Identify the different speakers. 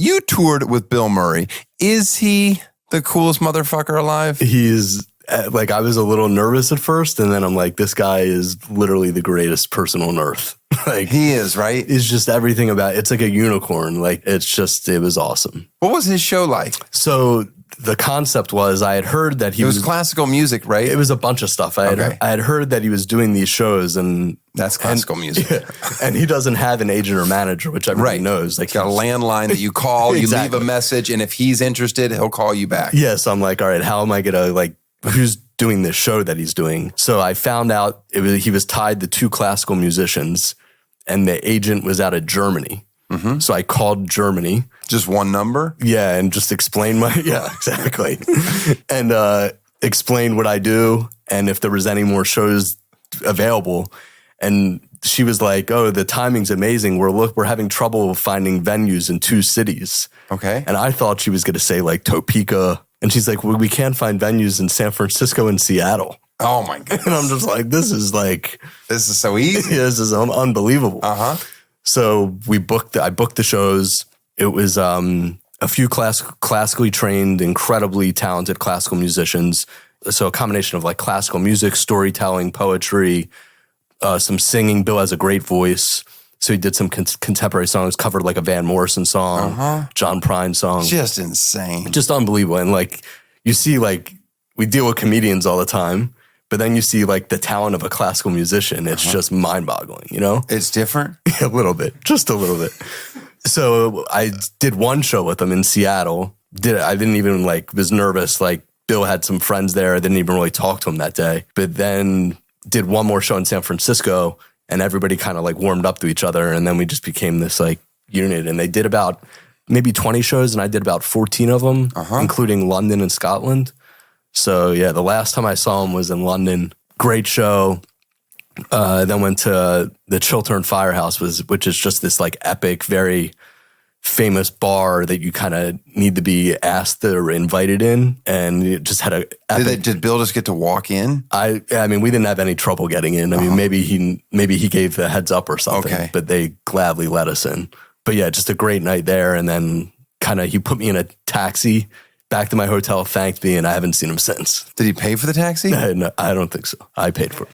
Speaker 1: You toured with Bill Murray. Is he the coolest motherfucker alive?
Speaker 2: He's like, I was a little nervous at first, and then I'm like, this guy is literally the greatest person on earth. Like,
Speaker 1: he is, right?
Speaker 2: It's just everything about it's like a unicorn. Like, it was awesome.
Speaker 1: What was his show like?
Speaker 2: So the concept was, I had heard that
Speaker 1: it was classical music, right?
Speaker 2: It was a bunch of stuff. I had heard that he was doing these shows, and
Speaker 1: that's classical music.
Speaker 2: Yeah, and he doesn't have an agent or manager, which everybody knows. Like,
Speaker 1: got a landline that you call, you leave a message, and if he's interested, he'll call you back.
Speaker 2: Yeah, so I'm like, all right, how am I gonna, like, who's doing this show that he's doing? So I found out he was tied to 2 classical musicians, and the agent was out of Germany. Mm-hmm. So I called Germany.
Speaker 1: Just one number?
Speaker 2: Yeah, and just explained exactly. And explained what I do and if there was any more shows available. And she was like, oh, the timing's amazing. We're having trouble finding venues in 2 cities. Okay. And I thought she was going to say like Topeka. And she's like, well, we can't find venues in San Francisco and Seattle.
Speaker 1: Oh my God.
Speaker 2: And I'm just like, this is
Speaker 1: so easy.
Speaker 2: This is unbelievable.
Speaker 1: Uh-huh.
Speaker 2: So I booked the shows. It was a few classically trained, incredibly talented classical musicians. So a combination of like classical music, storytelling, poetry, some singing. Bill has a great voice. So he did some contemporary songs, covered like a Van Morrison song, John Prine song.
Speaker 1: Just insane.
Speaker 2: Just unbelievable. And like, you see, like, we deal with comedians all the time, but then you see like the talent of a classical musician. It's just mind-boggling, you know?
Speaker 1: It's different?
Speaker 2: A little bit, just a little bit. So I did one show with him in Seattle. I didn't even was nervous. Like, Bill had some friends there. I didn't even really talk to him that day. But then did one more show in San Francisco, and everybody kind of like warmed up to each other. And then we just became this like unit. And they did about maybe 20 shows, and I did about 14 of them, including London and Scotland. So yeah, the last time I saw him was in London. Great show. Then went to the Chiltern Firehouse, which is just this like epic, very famous bar that you kind of need to be asked or invited in, and it just had
Speaker 1: Did Bill just get to walk in?
Speaker 2: I mean, we didn't have any trouble getting in. I mean, maybe he gave the heads up or something, but they gladly let us in. But yeah, just a great night there, and then kind of he put me in a taxi back to my hotel, thanked me, and I haven't seen him since.
Speaker 1: Did he pay for the taxi?
Speaker 2: No, I don't think so. I paid for it.